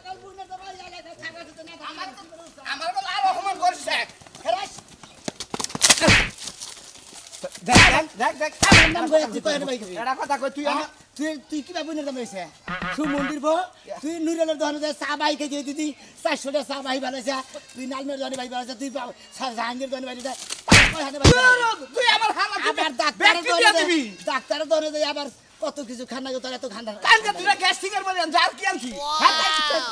নাগাল বুনে তো ভাই এলাকা থাকা তো না আমার বল আর অপমান করছে খরাস দেখ আমার নাম কই তুই কই ভাই এটা কথা কই তুই আমার তুই কি বুনে তো হইছে সু মন্দির বো তুই নুরেলের দহনে চা বাই কে দিয়ে দিদি 400 টাকা চা বাই বানাইছা তুই নালমের দহনে বাই বানাইছা তুই জাহাঙ্গীর দহনে বাই দিতা তুই আমার হালা আবার ডাক্তার দহনে যাই আবার কত কিছু খানা গো তোর এত খানা কালকে তুই গ্যাস্ট্রিকের বলে যার কি আনছি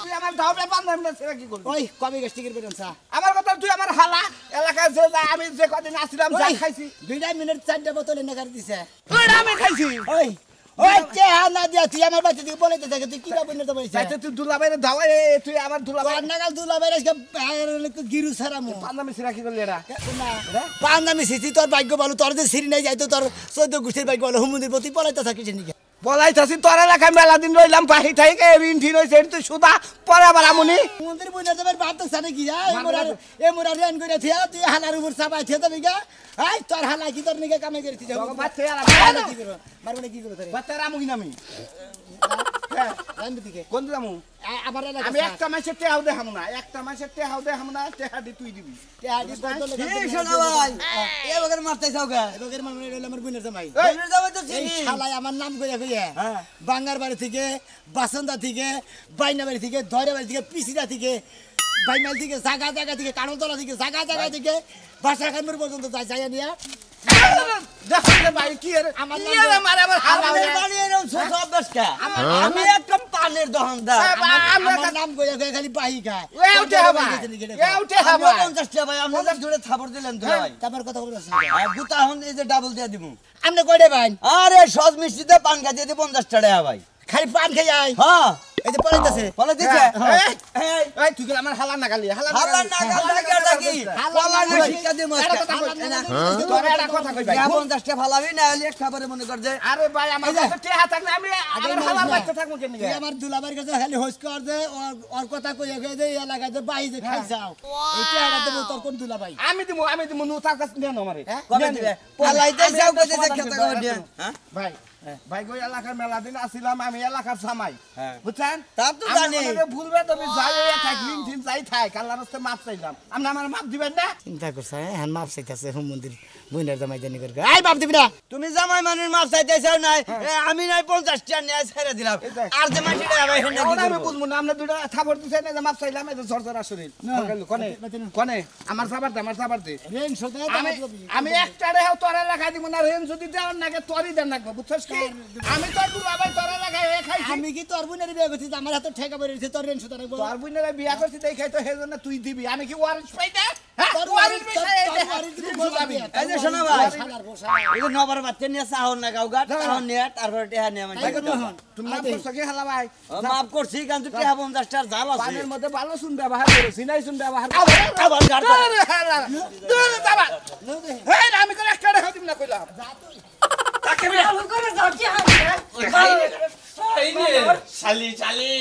তুই আমার দাওবে বান্ধব না সেটা কি করবি ওই কবে গ্যাস্ট্রিকের বেরন চা আমার কথা তুই আমার হালা এলাকায় যে আমি যে কদিন আসছিলাম যা খাইছি 2 মিনিট 4টা বোতল এনে করে দিছে তুই আমি খাইছি ওই ওই কে না দিয়া তুই আমার বাচ্চা দিকে বলেতে থাকে তুই কি বা বইনে তো বইছে তাইতে তুই দুলাবাইরে দাওয়াই তুই আমার দুলাবাই তোর নাগাল দুলা বাইরে গিরু সারামু পান্দামি সিরা কি করলি এরা পান্দামি সিসি তোর ভাগ্য ভালো তোর যে সিরি নাই যাইতো তোর 14 গোষ্ঠীর ভাগ্য ভালো হুমুন্দির প্রতি পলাইতে থাকিস নাকি বলাইতাছি তোর এলাকায় মেলা দিন রইলাম বাহি থাইকে ঋণ ঠিক হইছে তুই সুদা পরে আবার আমুনি হুমুন্দির বইনা দেবার বাদ তো সানে কি যা এ মোরা রেন কইরা থিয়া তুই হালার উপর চাপাই থিয়া তো বিগা আই তোর হালা কি তোর নিকে কামে করিস যাও বাচ্চা আর কি করো মারবনে কি করো তোরে বাচ্চা আমুই নামি রান্দি দিকে কোন জামু আমার আমি একটা মাসে টেহাও দেখাম না একটা মাসে টেহাও দেখাম না টেহা দি তুই দিবি টেহাডি বদলে এই শোনা ভাই এ বগের মারতে চাও কা এবারে মানে রইল আমার বুনের জামাই বগের যাবে তো এই চিনি শালাই আমার নাম কইয়া কইয়া হ্যাঁ বাঙ্গার বাড়ি থেকে বাসন্দা থেকে বাইনা বাড়ি থেকে দয়রা বাড়ি থেকে পিছিরা থেকে বাইমাল থেকে জাগা জাগা থেকে কানতলা থেকে জাগা জাগা থেকে বাসা খানপুর পর্যন্ত যাই নিয়া দেখো রে ভাই কি এর আমার কি এর মারে আমার হালা আমি বাড়ি এরম ছোট অভ্যাস কা আমি একদম পানের দহনদার আমার নাম কইয়া কইয়া খালি বাহি খায় এ উঠে হবা এ উঠে আমি হবা 50 টাকা ভাই আপনি জোরে থাপড় দিলেন তো ভাই তারপর কথা বলছ আর গুতা হন এই যে ডাবল দিয়া দিমু আমনে কইডে ভাই আরে সজ মিষ্টিতে পান খাইতে দি 50 টাকা ভাই খালি পান খাই আই হ্যাঁ এই যে পড়াইতাছে বলে দিছে এই এই তুই আমার হালা নাগালি হালা না গাল কি হালা না শিক্ষা দিমু তোর একটা কথা কই ভাই 50 টাকা ফালাবি না হলে খাবারে মনে কর যে আরে ভাই আমার কাছে টেহা থাকলে আমি আমার হালা বাচ্চা থাকবো কেন তুই আমার দুলাবার কাছে খালি হোস কর দে ওর কথা কইয়া কইয়া দে এলাকায় যে বাহি যে খাই যাও এইটা এটা তো তোর কোন দুলাভাই আমি দিমু নু তার কাছে নেন আমারে কবে দিবে পলাইতে যাও কইতে যে খেতে কবে দিয়ে হ্যাঁ ভাই ভাই গো এলাকার মেলা দিন আসিলাম আমি এলাকার জামাই বুঝছেন তা তো জানি ভুলবে তুমি যাই থাকলিন দিন যাই থাক আল্লাহর রাস্তায় মাপ চাইলাম আপনি আমার মাপ দিবেন না চিন্তা করছ হ্যাঁ মাপ চাইতাছে হুম মন্দির বইনার জামাই জানি করে আই বাপ দিবি না তুমি জামাই মানের মাপ চাইতেছাও নাই আমি নাই 50 টাকা নিয়ে ছেড়ে দিলাম আর যে মাটিটা ভাই হেন ওরা আমি কি বুঝবো না আপনি দুটো থাপড় দিছেন না মাপ চাইলাম এই ঝরঝরা শরীর কোনে কোনে আমার সাবার দে রেন সোতে আমি একটা রেহাও তোর এলাকায় দিব না রেন যদি দেওয়ার নাকি তোরই দেন রাখবো বুঝছস কি আমি তোর দুলাভাই তোর এলাকায় খাইছি আমি কি তোর বুনের বিয়ে করছি আমার হাতে ঠেকা পড়ে রইছে তোর রেন সোতে রাখবো তোর বুনেরা বিয়া করছি তাই খাই তো সেজন্য তুই দিবি আমি কি ওয়ারেন্ট পাই না তোর ওয়ারেন্ট তোর কিন্তু বলবি এই যে শোনা ভাই এই যে নবার বাচ্চা নিয়ে চাহন না গাও গা চাহন নিয়ে তারপর টেহা নিয়ে মানে তুমি না করছো কি হালা ভাই মাপ করছি কিন্তু টেহা 50 টাকা জাল আছে পানের মধ্যে ভালো শুন ব্যবহার করো সিনাই শুন ব্যবহার আবার গাড় হেই আমি করে একটা রেহাও দিম না কইলাম তাকে করে যাও কি এই নে শালি শালি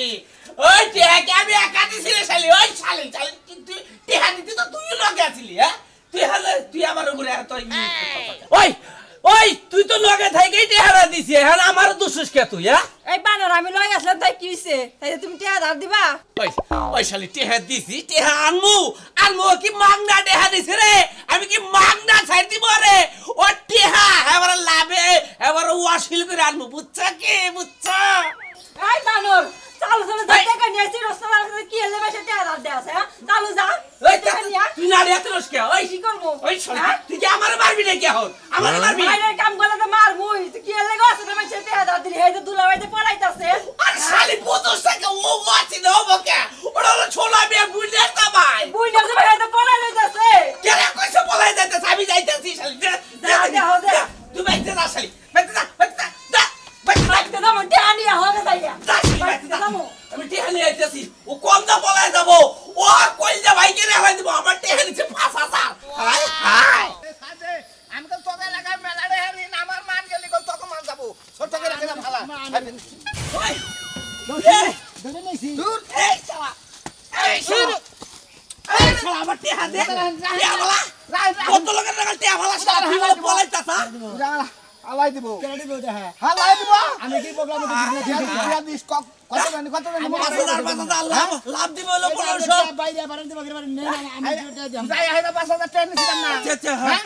ওই টিয়া কে আমি একা দিছিলি শালি ওই শালি শালি তুই টিয়া দিতে তো তুই লগে আছিলি হ্যাঁ তুই আমার উপরে এত ওই ওই তুই তো লগে থাইকেই টিয়ারা দিছিস হ্যাঁ আমার দুশ্মন কে তুই হ্যাঁ এই বানর আমি লই আসলাম তাই কি হইছে তাই তুমি টিয়া ধার দিবা ওই ওই শালি টিয়া দিছি টিয়া আনমু কি মাগনা টিয়া দিছ রে আমি কি মাগনা ছাড় দিব রে ও টিয়া এবার লাভে এবার ওয়াশিল করে আনমু বুঝছ কি বুঝছ এই বানর চালু চালু টাকা নিয়ে আসি রাস্তা রাস্তা কি এলে বেশি টিয়া ধার দে আছে হ্যাঁ চালু যা ওই টাকা নিয়া তুই না রে তোরস কে ওই কি করব ওই শালি তুই কি আমার মারবি না কি হল আমার মারবি বাইরের কাম করলে তো মারবই তুই কি এলে গো আছে না বেশি টিয়া ধার দিলি এই যে দুলাভাইতে পড়াইতাছে আর শালি পুতুস থেকে ও ওয়াচি দাও বকে ওরা ছোলা বিয়া বুইলে তা ভাই বুই না যে ভাই তো পড়াই লইতাছে কে রে কইছে বলাই যাইতে আমি যাইতেছি শালি তুই বাইতে যা শালি বাইতে যা বাইতে দাও টিয়া নিয়া হবে তাইয়া বাইতে দাও আমি টিয়া নিয়ে আইতেছি ও কোন দা বলাই যাব ও আর কই যা ভাই কে রে হই দিব আমার টিয়া নিচে ফাঁসা স্যার হাই হাই আমি তো তোর এলাকায় মেলা রে হেরিন আমার মান গেলি কল তোকে মান যাবো ছোট করে রাখলাম হালা ওই ধরে নাইছি দূর এই শালা এই শালা এই শালা আমার টিয়া দে টিয়া বলা কত লোকের টাকা টিয়া বলা শালা তুই বলাইতাছ হালাই দিব কেন দিব দেখা হালাই দিব আমি কি প্রোগ্রাম কত জানি 5,000 লাভ দিব হলো 1500 বাইরে বারান্দা বাগের বারে নেন আমি এটা দিলাম যাই আইনা 5,000 টাকা নিছিলাম না আচ্ছা হ্যাঁ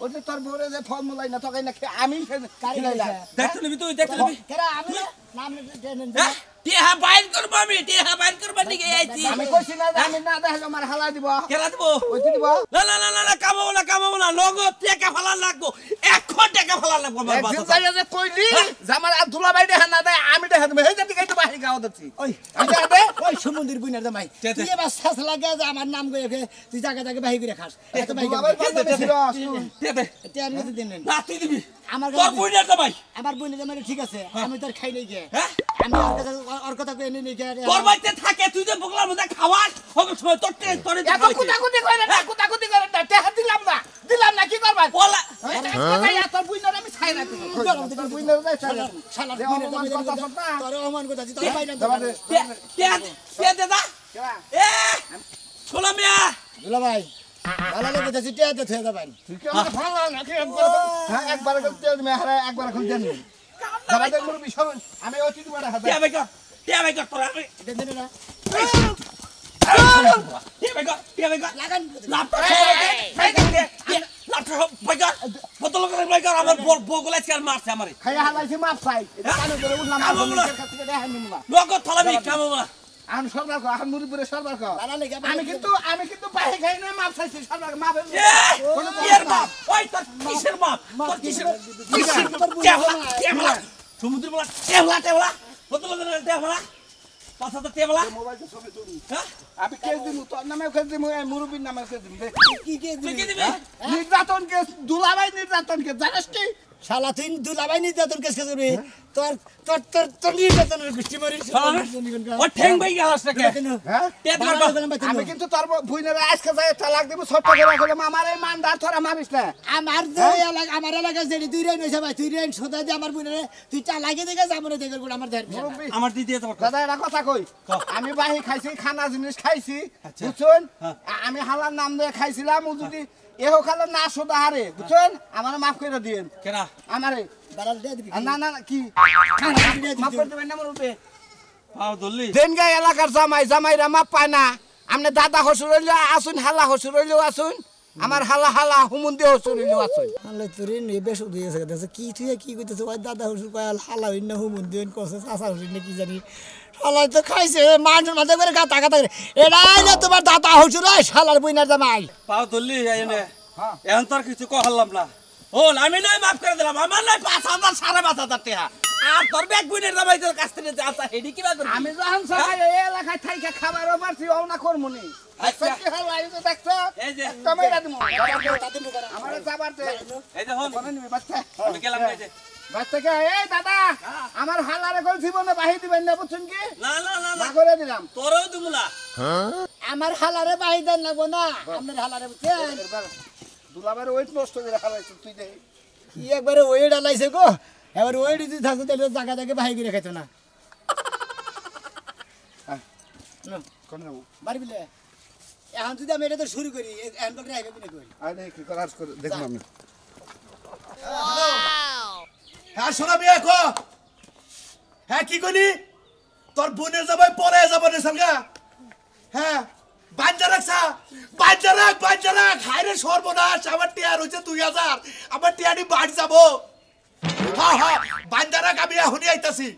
ওই যে তোর বউরে যে ফল মলাই না তোকে না আমি খাইলাম দেখতে নিবি তুই দেখতে নিবি কেরা আমি নাম নেন হ্যাঁ টিহা বাইর করব আমি টিহা বাইর করব দিকে আইছি আমি কইছি না আমি না দেখালে আমার হালাই দিব কেলা দিব ওই দিব না কামাবো না নগদ টাকা ফালা লাগবো 100 টাকা ফালা লাগবো আমার একদিন বাসা যাইয়া যে কইলি যে আমার আব্দুল্লাহ ভাই দেখা না দেয় আমি দেখা দেব এই যে দিকে তো বাহি গাও দিচ্ছি ওই আমি দেখা দে ওই সমুদ্রের বুইনার জামাই তুই এবার শ্বাস লাগা যে আমার নাম কইকে তুই জায়গা জায়গা বাহি করে খাস এত বাহি দুলাভাই বান্ধবী ছিল দে দে এটা আর মধ্যে দিন না তুই দিবি আমার তোর বুইনার জামাই আমার বুইনার জামাই ঠিক আছে আমি তোর খাই নাই গে হ্যাঁ আমি ওর কথা কই এনে নাই গে তোর বাইতে থাকে তুই যে বগলার মধ্যে খাওয়াস হবে সময় তোর তোরে এত কুতাকুতি কইরে না কুতাকুতি করে না টাকা দিলাম না কি করবা বলা তোর বুইনার আমি ছাই না তোর বুইনার যাই ছাই না শালা যে বুইনার অপমান জামাই কথা শোন না। তোর অপমান কথা তুই তোর বাইরে কে দাদা এ ছোলা মিয়া দুলা ভাই ভালো লাগে তো চিটিয়া দে থে ভাই তুই কি আমাকে ভালো না কি হ্যাঁ একবার করতে মে হারা একবার খুল দেন দাবাদের মুরবি সব আমি অতি তোমার হাতে টিয়া বাইক তোর আমি দেন দেন না টিয়া বাইক লাগান লাভ বদল করে বাইক আমার বগলা আজকে মারছে আমারে খাইয়া হালাইছি মাপ চাই এটা কানে ধরে উঠলাম আমার কাছে দেখাই নিম না নগদ থালাবি কামাবো না আমি সরবার কো আমি মুরবিরে সরবার কো ভালো লাগে আমি কিন্তু বাইরে খাই না মাপ চাইছি সরবার মাপ এর বাপ ওই তোর কিসের বাপ তোর কিসের টেবলা সমুদ্র বলা টেবলা বদল করে টেবলা 5,000 টেবলা মোবাইল তো ছবি তুলি হ্যাঁ আমি কেস দিমু তোর নামে কেস দিমু এই মুরবির নামে কেস দিমু কি কি তুই কি দিবি নির্যাতন কেস দুলাভাই নির্যাতন কেস জানিস কি শালা তুই দুলাভাই নি তোর কেস করবি তোর তোর তোর তোর নির্যাতনের গোষ্ঠী মারি ও ঠ্যাং ভাই গেলাস নাকি হ্যাঁ টেট মারবা আমি কিন্তু তোর বুইনের আজকে যাই তালাক দিব ছোট করে রাখলে আমার এই মানদার তোরা মারিস না আমার আমার এলাকা যেটি তুই রেন হইছে ভাই তুই রেন সোদা দি আমার বুনে তুই চা লাগে দেখে যাবনে দেখে গুলো আমার ধর মুরব্বি আমার দিদি তো দাদা এটা কথা কই আমি বাহি খাইছি খানা জিনিস খাইছি বুঝছেন আমি হালার নাম দিয়ে খাইছিলাম ও যদি এও খালে না সোদা হারে বুঝছেন আমার মাফ করে দিয়েন কেনা আমারে বাড়াল দে দিবি না না কি মাফ করে দেবেন না মুরব্বি পাও দল্লি দেনগা এলাকার জামাইরা মাপ পায় না আমনে দাদা হসুর হইলে আসুন হালা হসুর হইলেও আসুন আমার হালা হুমুন্দি হসুর হইলেও আসুন আল্লাহ তোর নে বেশ দিয়েছে দেখছে কি তুই কি কইতেছ ওই দাদা হুসুর কয়াল হালা হইন না হুমুন দিন কসে চাচা হইন না কি জানি শালা তো খাইছে মানুষ মাঝে করে গাতা গাতা করে এরাই না তোমার দাদা হুসুর ওই শালার বইনার জামাই পাও দল্লি এনে এখন তোর কিছু কহলাম না ও আমি নয় মাফ করে দিলাম আমার নয় 5,000 5,500 টাকা আর তোর ব্যাগ বুইনের জামাই তোর কাছ থেকে যা হেডি কি বাদ আমি যখন সবাই এই এলাকায় থাইকা খাবারও পারছি ও না করমুনি আচ্ছা কি হাল আইছো দেখছো এই যে তোমরা দিমু আমার যাবার দে এই যে হন কোন নিবি বাচ্চা আমি গেলাম এই যে বাচ্চা কে এই দাদা আমার হালারে কই জীবনে বাহি দিবেন না বুঝছেন কি না না না না করে দিলাম তোরও দিমুলা আমার হালারে বাহি দেন লাগবো না আপনার হালারে বুঝছেন এবার দুলাবার ওয়েট নষ্ট করে হালাইছ তুই দে কি একবারে ওয়েড আলাইছে গো এবার ওয়েড যদি থাকতো তাহলে জায়গা জায়গা বাহি করে খাইতো না কোন নাও বাড়ি বিলে এখন যদি আমি এটা তো শুরু করি এখন তো রাখবে কিনা কই আরে কি করার করে দেখুন আমি হ্যাঁ শোনা বিয়া কো হ্যাঁ কি কইলি তোর বোনের যাবাই পরে যাবো রে সঙ্গা হ্যাঁ বাঞ্জা রাখ হাইরে সর্বনাশ আমার টিয়া রয়েছে 2,000 আমার টিয়াটি বাড়ি যাবো হ্যাঁ বাঞ্জা রাখ আমি এখনই আইতাছি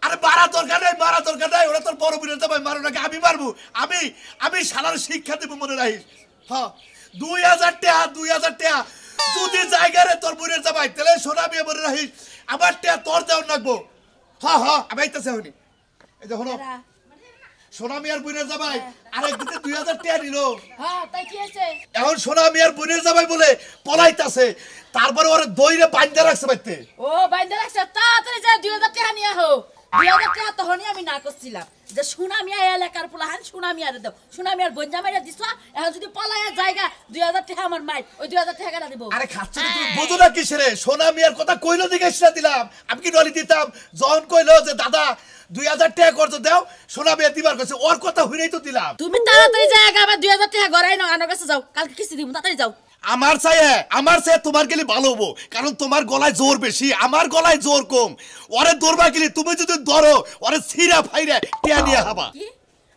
আরে মারা দরকার নাই ওরা তোর বড় বোনের যাবাই মারো নাকি আমি মারবো আমি সালার শিক্ষা দেবো মনে রাখিস হ্যাঁ 2,000 টাকা যদি জায়গারে তোর বোনের যাবাই তাহলে সোনা বিয়ে মনে রাখিস আমার টিয়া তোর দেওয়ার লাগবো হ্যাঁ আমি আইতাছি এখনই এই দেখো সোনা মিয়ার বোনের জামাই আরেকদিকে 2,000 টাকা নিল হ্যাঁ তাই কি হয়েছে এখন সোনা মিয়ার বোনের জামাই বলে পলাইতাছে তারপরে ওরে দইরে বাঁধতে রাখছে বাইতে ও বাইন্দা রাখছে তাড়াতাড়ি যা 2,000 টাকা নিয়ে আহো 2,000 টাকা তখনই আমি না করছিলাম যে সুনামিয়া এলাকার পোলাহান সুনামিয়ারে দাও সুনামিয়ার বঞ্জামাইরা দিছ এখন যদি পলায়া জায়গা 2,000 টাকা আমার মাই ওই 2,000 টাকাটা দিব আরে খাচ্ছে তুমি বোঝো না কিসেরে সোনা মিয়ার কথা কইলো দিকে এসে দিলাম আমি কি নলি দিতাম যখন কইলো যে দাদা 2,000 টাকা করতে দাও সোনা মিয়া দিবার কাছে ওর কথা হইরেই তো দিলাম তুমি তাড়াতাড়ি জায়গা আমার 2,000 টাকা গড়াই নাও আনার কাছে যাও কালকে কিস্তি দিব তাড়াতাড়ি যাও আমার চাই তোমার গেলে ভালো হবো কারণ তোমার গলায় জোর বেশি আমার গলায় জোর কম ওরে দৌড়বা গেলে তুমি যদি ধরো ওরে ছিঁড়া ফাইরা টিয়া নিয়ে হাবা কি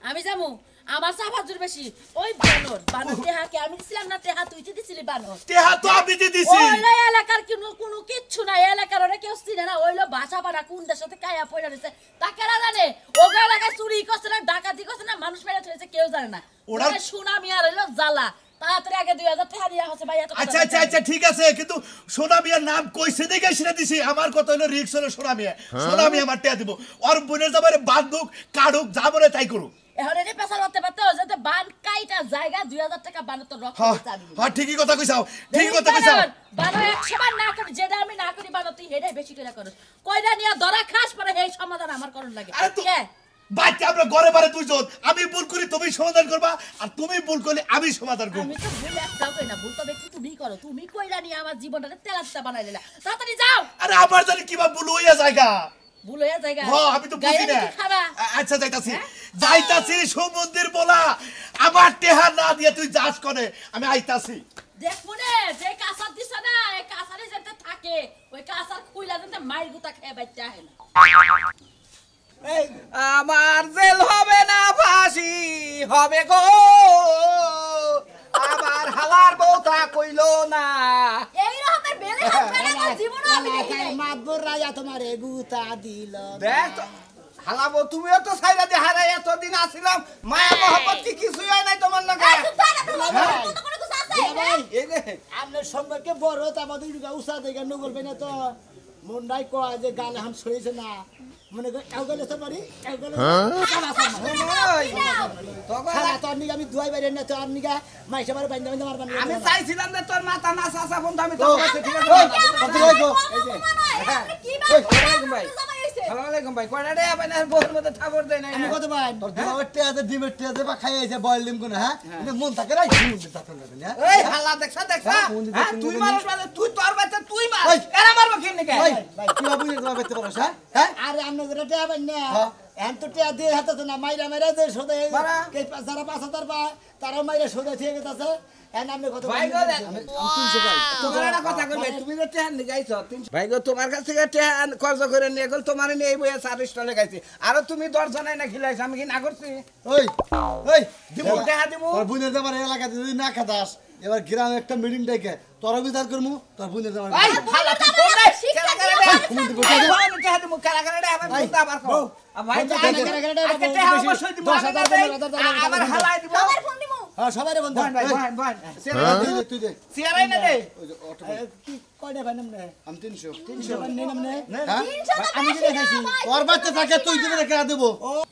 আমি যাবো আমার সাহায্য বেশি ওই বানর টেহাকে আমি দিছিলাম না টেহা তুই তো দিছিলি বানর টেহা তো আমি দিছি ওইলা এলাকার কোনো কিচ্ছু নাই এলাকার ওরা কেউ চিনে না ওইলো ভাষা পাড়া কোন দেশ সাথে কায়া পয়লা রয়েছে তাকেরা জানে ওগো এলাকায় চুরি করছে না ডাকাতি করছে না মানুষ মেরে চলেছে কেউ জানে না ওরা সুনামি আর হইলো জ্বালা তাড়াতাড়ি আগে 2000 টাকা দিয়া হচ্ছে ভাই এত আচ্ছা ঠিক আছে কিন্তু সোনা মিয়ার নাম কইছে দেখে সেটা দিছি আমার কথা হলো রিক্স হলো সোনা মিয়া আমার টিয়া দিব আর বোনের যাবারে বান্দুক কাড়ুক যা বলে তাই করু এখন এনে পেছাল হতে পারতে যাতে বান কাইটা জায়গা 2000 টাকা বান তো রক্ত চাবি হ্যাঁ ঠিকই কথা কইছাও বান 100 বার না করি যেটা আমি না করি বান তুই হেডাই বেশি করে করস কইরা নিয়া ধরা খাস পরে এই সমাধান আমার করন লাগে আরে তুই বাচ্চা আমরা ঘরে বারে দুইজন আমি ভুল করি তুমি সমাধান করবা আর তুমি ভুল করলে আমি সমাধান করব আমি তো ভুল একটাও কই না ভুল তো ব্যক্তি তুমি করো তুমি কইরা নিয়া আমার জীবনটাকে তেলাস্তা বানাই দিলা তাড়াতাড়ি যাও আরে আমার জানি কিবা ভুল হইয়া জায়গা ভুল হইয়া জায়গা হ্যাঁ আমি তো বুঝি না আচ্ছা যাইতাছি সমুদ্রের বলা আমার টেহা না দিয়ে তুই যাস করে আমি আইতাছি দেখ মনে যে কাসার দিছ না এই কাসারে যেতে থাকে ওই কাসার খুইলা যেতে মাইর গুতা খেয়ে বাইতে আহে না আমার জেল হবে না ফাঁসি হবে গো আমার হালার বউটা কইলো না এই রকমের বেলে হাত বেলে জীবন আমি দেখি মাতবর রাজা তোমার গুতা দিল দেখ তো হালাবো তুমিও তো সাইরা দে হারাই এতদিন আসিলাম মায়া মহব্বত কি কিছুই হয় নাই তোমার লগে এই যে আপনার সম্পর্কে বড় তো আমাদের উষা দেখে নগর না তো মন্ডাই কয় যে গান এখন সরেছে না মনে কর এগলে তো পারি এগলে আমি দুয়াই বাইরে না তো আপনি মাইসা বারে বাইন্দা বাইন্দা মারবানি আমি চাইছিলাম যে তোর মাথা না চাচা ফোন আমি তো ঠিক আছে আসসালামু আলাইকুম ভাই কয়টা রে আপনি বউর মধ্যে থাবর দেয় না আমি কত ভাই তোর দিবাবের টেয়াতে ডিমের টেয়াতে বা খাই আইছে বয়েল ডিম কোন হ্যাঁ এটা মন থাকে রাই মন থাকে না এই হালা দেখছা তুই মানুষ মানে তুই তোর বাচ্চা তুই মার এরা মারবো কেন কে ভাই ভাই কি বাবু এর দিবাবে তে পারছ হ্যাঁ আরে আপনি করে টেয়া পাই না এখন তো টেয়া দিয়ে হাতে তো না মাইরা মাইরা যে সোদে কে যারা 5000 পায় তারা মাইরা সোদে ঠিক আছে এখন আপনি কত ভাই গো তোমার একটা কথা কই ভাই তুমি যে টেহান গাইছো ভাই গো তোমার কাছ থেকে টেহান খরচ করে নিয়ে গেল তোমার নিয়ে এই বইয়া 4 স্টলে গাইছি আর তুমি 10 জনাই না খিলাইছ আমি কি না করছি ওই ওই দিমু টেহা দিমু তোর বুনের দেবার এলাকাতে যদি না খাদাস এবার গ্রামে একটা মিটিং ডেকে তোর বিচার করমু তোর বুনের দেবার ভাই ভালো তুই কোন নাই কেলা করে দে আমি টেহা দিমু কেলা করে দে আমি বলতে আবার কও ভাই আজকে টেহা অবশ্যই দিমু 10,000 আবার হালাই দিমু আমার ফোন দিমু হ্যাঁ সবারে বন্ধ ভাই তুই দে সিয়ারাই না দে কি কয়টা ভাই নামনে আমি 300 300 ভাই নেই নামনে হ্যাঁ 300 আমি কি দেখাইছি তোর বাচ্চা থাকে তুই দিবে রেখে দেব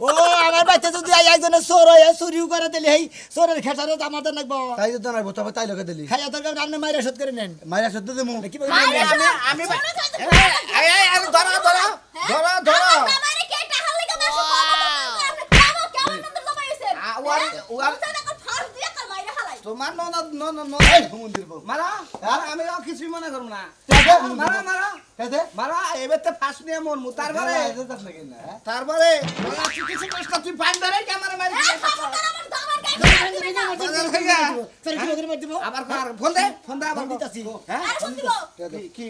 ও আমার বাচ্চা যদি একজনের চোর হয় চুরিও করে দিলে এই চোরের খেসারে আমাদের নাকবো তাই তো না তবে তাই লগে দিলি খাইয়া তোর আপনি মাইরা শোধ করে নেন মাইরা সত্য দেমু কি আমি এই ধরা ধরা ধরা ধরা আমারে কে টাকা লাগা মাসে খাবো কেমন নন্দর জমাইছে ওয়ার ফাস দিয়া কাল মাইরা হালাই তোমার মন্দির বউ মারা আমি কিছু মনে করব না মারা মারা মারা কেদে মারা এবার তো ফাঁস নিয়ে মন মু তারপরে তারপরে কিছু কষ্ট তুই পান ধরে ক্যামেরা মারি আবার ফোন দে আবার দিতাছি হ্যাঁ কি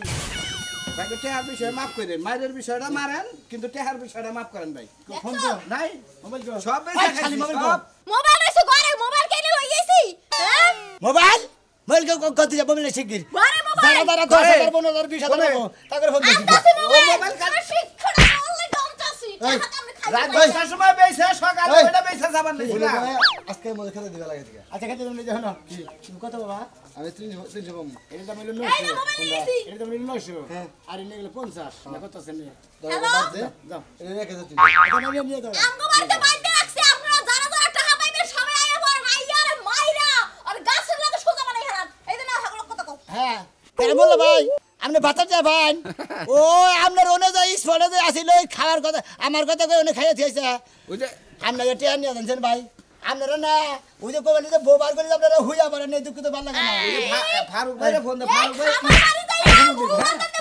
ভাই টেহার বিষয় মাফ করেন মায়ের বিষয়টা মারেন কিন্তু টেহার বিষয়টা মাফ করেন ভাই ফোন তো নাই মোবাইল কো সব খালি মোবাইল কো মোবাইল এসে ঘরে মোবাইল কেনে লই গেছি হ্যাঁ মোবাইল মোবাইল কো কত যাব মোবাইল শিগগির ঘরে মোবাইল যারা 10,000 15,000 20,000 নেবো তাদের ফোন দিছি ও মোবাইল কাছে শিক্ষা অনলাইন দমতাছি টাকা আমি খাই রাত 10টার সময় বেইছে সকালে ওটা বেইছে যাবার নাই না আজকে মধ্যে খেতে দিবা লাগে থেকে আচ্ছা খেতে তুমি দেখো না তুমি কত বাবা আমি 300 পাবো এটা দাম হলো এই না মোবাইল নিয়েছি 900 এটা দাম হলো 900 আর এনে গেলে 50 না কত আছে নে হ্যালো যাও এটা রেখে দে তুই এটা নিয়ে নিয়ে দাও আমগো বাড়িতে বাইতে রাখছি আপনারা যারা যারা টাকা পাইবে সবাই আইয়া পড়েন আইয়া আর মাইরা আর গাছের লাগে সোজা বানাই হারান এই যে না হাগলো কত কও হ্যাঁ কেন বললো ভাই আপনি ভাত যা ভাই ও আপনার ওনে যাই স্পটে যে আসিল খাওয়ার কথা আমার কথা কই ওনে খাইয়া থিয়েছে ওই যে আপনার টেয়া নিয়ে জানছেন ভাই আপনারা না ওই যে কোবালি যে বোবার করে আপনারা হুইয়া পারেন এই দুঃখ তো ভালো লাগে না ফারুক ভাইরে ফোন দে ফারুক ভাই বাড়ি যাই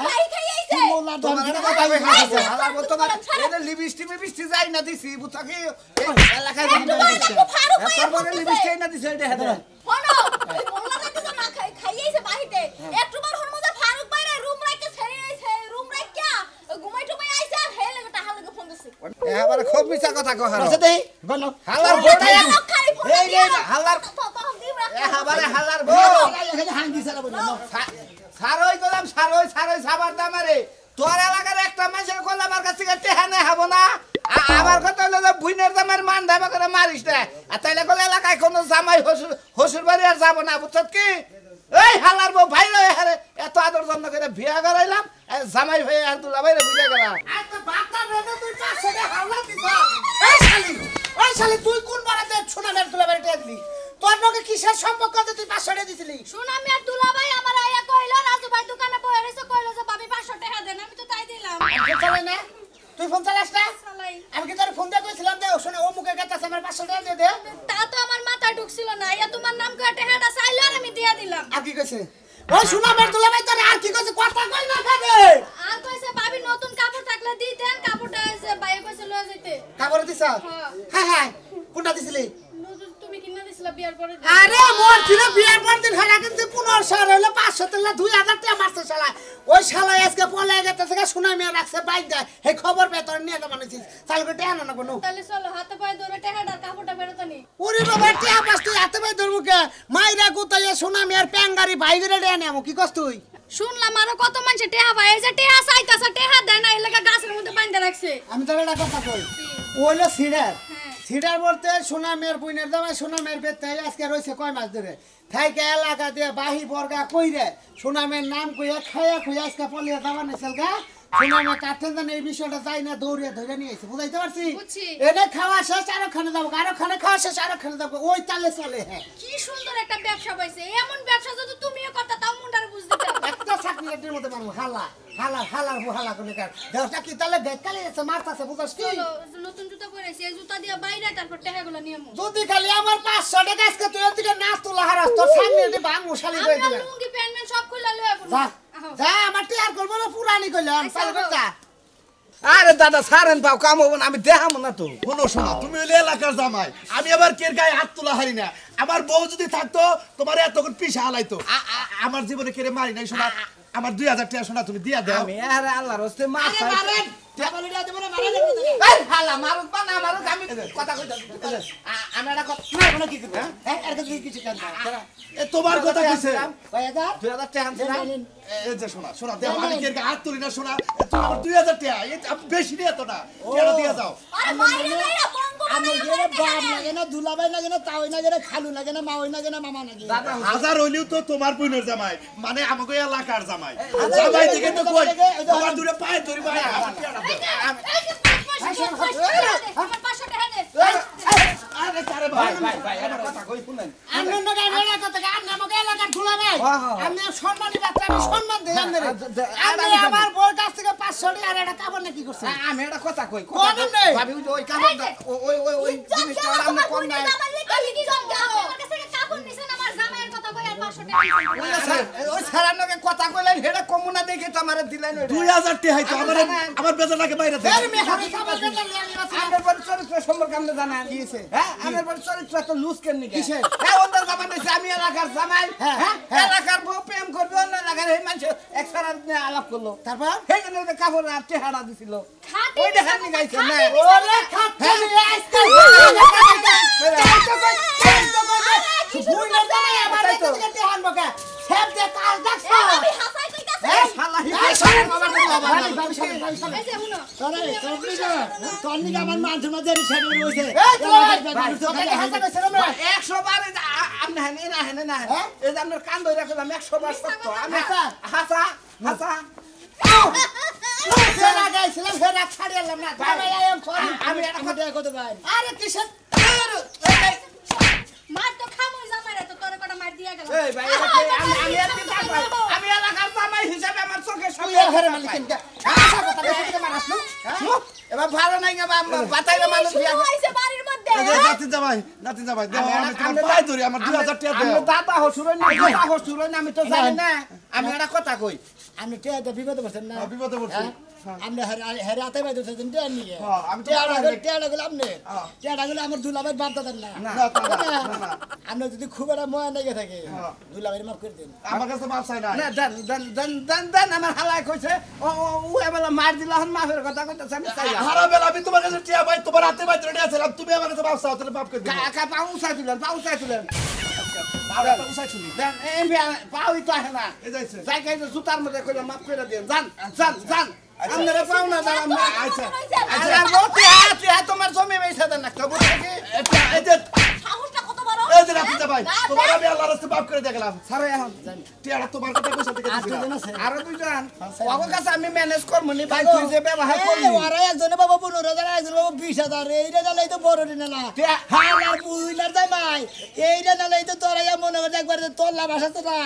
ভাই খাই আইছে কি মোল্লা দম কিনা কথা তোমার ভাই খাইছে হালার বর্তমান এটা লিপস্টিক যাই না দিছি বুঝছাকি এলাকায় ফারুক ভাই তারপরে লিপস্টিক না দিছে এটা হেদে শোনো এই মোল্লা কাছে না খাই আইছে আইছে একটু বার হন মধ্যে ফারুক ভাইরে রুম রাইতে ছেড়ে আইছে রুম রাইকা ঘুমাই টুমাই আইছে আর হে লাগে টাকা লাগে ফোন দিছে এবারে খুব মিছা কথা কহ আচ্ছা দেই বল হালার বউটাই খালি ফোন এই রে হালার এবারে হালার বউ এখানে হাঙ্গি সারা বল সারই গলাম সারই সাবার দামারে তোর এলাকার একটা মাসের কল আমার কাছ থেকে টেহা নেই হবো না আমার কথা হলো যে বুইনের জামাইয়ের মান ধাবা করে মারিস না আর তাইলে কল এলাকায় কোনো জামাই হসুর বাড়ি আর যাবো না বুঝছ কি এই হালার বউ ভাই রে হারে এত আদর যত্ন করে বিয়া করাইলাম জামাই হয়ে আর দুলা ভাইরে বুঝে গেলাম ওই শালি তুই কোন বাড়াতে সোনালের তুলা বাড়িতে দিলি তোর লগে কিসের সম্পর্ক আছে তুই 500 টাকা দিছিলি শুন আমি আর দুলা ভাই আমার আয়া কইলো রাজু ভাই দোকানে বসে রইছে কইলো যে ভাবি 500 টাকা দেন আমি তো তাই দিলাম চলে না তুই ফোন চালাস না চালাই আমি কি তোর ফোন দিয়ে কইছিলাম যে শুনে ও মুখে কাছে আমার 500 টাকা দিয়ে দে তা তো আমার মাথায় ঢুকছিল না ইয়া তোমার নাম করে টাকাটা চাইলো আর আমি দিয়া দিলাম আর কি কইছে ওই সোনালের তুলা ভাই তোর আর কি কইছে কথা কই না কানে আর কইছে ভাবি নতুন কাপড় থাকলে দি দেন কাপড়টা এসে ভাই কইছে লয়ে যেতে কাপড় দিছা হ্যাঁ হ্যাঁ কোনটা দিছিলি নতুন তুমি কিনা দিছিলা বিয়ার পরে আরে মোর ছিল বিয়ার পর দিন হারা কিন্তু 1500 হইলো 500 তেলা 2000 টাকা মারছে শালা ওই শালা আজকে পলে গেছে থেকে শুনাই মেয়ে রাখছে বাইক দেয় এই খবর পে তোর নিয়ে যাবা নাছিস চাল করে টাকা না কোনো তাহলে চলো হাতে পায়ে ধরে টাকাটা কাপড়টা ফেরত নি ওরে বাবা টাকা পাস তুই হাতে পাই ধরবো কে মাইরা গুতাইয়া শুনা মেয়ের প্যাঙ্গারি ভাই গরে টাকা নেমু কি কস তুই শুনলাম আরো কত মানুষ টেহা ভাই এই যে টেহা চাইতাছে টেহা দেয় না এলাকা গাছের মধ্যে বাইন্ধে রাখছে আমি তোর একটা কথা কই ওইলো সিডার সিডার বলতে সোনা মেয়ের বুইনের দামে সোনা মেয়ের বেতে আজকে রইছে কয় মাস ধরে থাইকে এলাকা দিয়ে বাহি বর্গা কইরে সোনা মেয়ের নাম কইয়া খাইয়া খুইয়া আজকে পলিয়া যাবার নিছিল গা সোনা মেয়ে কাটেন জানে এই বিষয়টা যাই না দৌড়িয়ে ধরে নিয়ে আইছে বুঝাইতে পারছি এনে খাওয়া শেষ আরো খানে যাবো আরো খানে খাওয়া শেষ আরো খানে যাবো ওই তালে চলে হ্যাঁ কি সুন্দর একটা ব্যবসা পাইছে এমন ব্যবসা যদি তুমিও করতে তাও মুন্ডার বুঝতে একটা চাকরির মধ্যে মানুষ হালা হালা হালার হালা কোনে কার দেহটা কি তালে বেকালে এসে মারতাছে বুঝছস কি নতুন জুতা পরেছি এই জুতা দিয়ে বাইরে তারপর টাকাগুলো নিয়ে আমু যদি খালি আমার 500 টাকা আজকে তুই ওদিকে নাচ তোলা হারাস তোর সামনে দি বাঙ্গু শালি কই দিলা লুঙ্গি প্যান্ট সব খুলে লয়ে পড়ব যা যা আমার টিয়ার করব না পুরানি কইলাম চাল কর যা আরে দাদা সারেন পাও কাম হবো না আমি দেখাবো না তো শোনো শোনো তুমি হইলে এলাকার জামাই আমি আবার কের গায়ে হাত তোলা হারি না আমার বউ যদি থাকতো তোমার এতক্ষণ পিছা হালাইতো আমার জীবনে কেড়ে মারি নাই শোনা আমার 2000 টাকা শোনা তুমি দিয়া দাও আমি আরে আল্লাহর হস্তে মাছ আরে মারেন টেবলে দিয়া দেব না মারেন এই হালা মারুক বা না মারুক আমি কথা কইতা আমি একটা কথা মারব না কি করব হ্যাঁ এর কাছে কিছু কাজ না এ তোমার কথা কইছে 2000 2000 টাকা আনছিলাম এই যে শোনা শোনা দেও আমি কের গায়ে হাত তুলি না শোনা তুমি আমার 2000 টাকা এই বেশি নিয়ে তো না কেন দিয়া দাও আরে বাইরে বাইরে বঙ্গ আমার গেরে বাপ লাগে না দুলাভাই লাগে না তাওই লাগে না খালু লাগে না মাওই লাগে না মামা লাগে দাদা হাজার হইলেও তো তোমার বোনের জামাই মানে আমাকে এলাকার জামাই জামাই দিকে তো কই তোমার দূরে পায়ে ধরি ভাই আমার 500 টাকা দে আরে আরে ভাই ভাই একটা কথা কই শুনেন আমি না গানে কথা আমি আমাকে এলাকার দুলাভাই আমি সম্মানী বাচ্চা আমি সম্মান দেই আমি আমার বউর কাছ থেকে 500 টাকা আর একটা কাপড় না কি করছে আমি একটা কথা কই কোন নেই ভাবি ওই কাপড় ওই জিনিসটা আমরা কম নাই আমার কাছে কাপড় নিছেন আমার জামাইয়ের কথা কই আর 500 টাকা ওই সারানোকে কথা কইলেন হেডা কমুনা দেখে তো আমারে দিলেন 2000 টাকা হইতো আমার বেজাটাকে বাইরে দে এর মে হাতে কাপড় দেন আমার বাড়ির চরিত্র সম্পর্কে আপনি জানেন কি হইছে হ্যাঁ আমার বাড়ির চরিত্র তো লুজ কেন নিকে হ্যাঁ ওদের জামাই দিছে আমি এলাকার জামাই হ্যাঁ এলাকার বউ প্রেম করবে অন্য এলাকার এই মানুষ একসারা নিয়ে আলাপ করলো তারপর সেই জন্য ওদের কাপড় আর চেহারা দিছিল খাটি ওই দেখান নি গাইছে না ওরে খাচ্ছে আজকে বুইনের জামাই আমার কাছে থেকে টেহান বকা সব দে কাল দেখছ আমি হাসাই কইতাছি এই শালা হিসাব আমার এই যে শুনো আমার মানুষের মধ্যে রিসাইড রয়েছে 100 বার আপনি হেনে না হেনে না এই যে আপনার কান ধরে রাখলাম 100 বার সত্য আমি হাসা হাসা সেরা গাইছিলাম সেরা ছাড়িলাম না আমি একটা কথা কইতে পারি আরে কিসের মার তো খামুই জামাইরা তো তোরে কটা মার দিয়া গেল এই ভাই আমি এলাকার জামাই হিসাবে আমার চোখে সব ঘরে মালিক কিনতে আশা কথা বেশি মারাস না এবার ভালো নাই বাতাইলে মানুষ বিয়া হইছে বাড়ির মধ্যে নাতি জামাই দাও আমি তোমার পায়ে ধরি আমার 2000 টাকা দাও আমি দাদা হসুরই না দাদা হসুরই না আমি তো জানি না আমি একটা কথা কই আমি টেয়াতে বিপদে পড়ছেন না বিপদে পড়ছি আপনি হেরে হাতে বাইতে দিন টিয়া নিয়ে হ্যাঁ, আমি তো টিয়াটা গুলো আপনি হ্যাঁ। টিয়াটা গুলো আমার দুলাভাই বাপ দাদার না না, না। আপনি যদি খুব একটা ময়া লেগে থাকে দুলাভাই মাফ করে দিন আমার কাছে মাপ চাই না না দেন আমার হালাই কইছে ও এবেলা মার দিলা হন মাফের কথা কইতাছে আমি চাই হারা বেলা আমি তোমার কাছে টিয়া ভাই তোমার হাতে বাইতে রেডি আছিলাম তুমি আমার কাছে মাপ চাও তাহলে মাপ করে দিও কাকা পাউ উসাই তুলেন দেন পাউই তো আহে না এই যাইছে যাই খাইছে জুতার মধ্যে কইলে মাফ করে দেন যান আপনারা পাও না দাঁড়ান আচ্ছা আর তোমার জমি বেচা দেন একটা বুঝলে কি এই যে সাহসটা কত বড় এই যে রাতে ভাই তোমার আমি আল্লাহর রাস্তায় মাপ করে দেখলাম সারে এখন টিয়াটা তোমার কথা কইছে থেকে আর দুজন আছে আরো দুইজন ওর কাছে আমি ম্যানেজ করব নি ভাই তুই যে ব্যবহার করলি ওরা একজনে বাবা 15,000 একজন বাবা 20,000 এইটা নালাই তো বড় দিন না হালার বুইলার জামাই এইটা নালাই তো তোরা মনে করে একবার তোর লাভ আসা তো না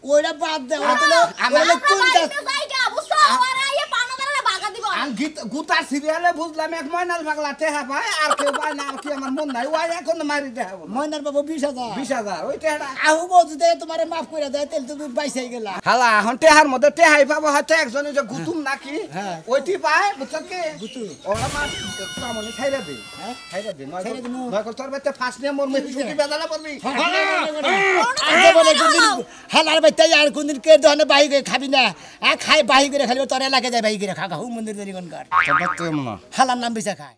ওইটা বাদ দে ওরা তো আমরা কোনটা বাইরে যাইগা বুঝছো ওরা এই পানো করে বাগা দিব আমি গুতার সিরিয়ালে বুঝলাম এক ময়নাল পাগলা টেহা পায় আর কেউ পায় না কি আমার মন নাই ওই এখন মারি দেখাবো ময়নার বাবা 20,000 20,000 ওই টেহাটা আহু বলতে দে তোমারে মাফ করে দেয় তেল তুমি বাইসাই গেলা হালা এখন টেহার মধ্যে টেহাই পাবো হয়তো একজনে যে গুতুম নাকি হ্যাঁ। ওইটি পায় বুঝছো কি গুতু ওরা মাছ সামনে খাইরা দে হ্যাঁ খাইরা দে খাইরা দিমু। নয় তোর বেতে ফার্স্ট নিয়ে মোর মেয়ে ছুটি বেদালা পড়বি আগে বলে কোনদিন হালার বাইতাই আর কোনদিন কে দহনে বাহি করে খাবি না খাই বাহি করে খালি তোর এলাকায় যায় বাহি করে খা খা মন্দির তৈরি কোন কার হালার নাম বেচা খায়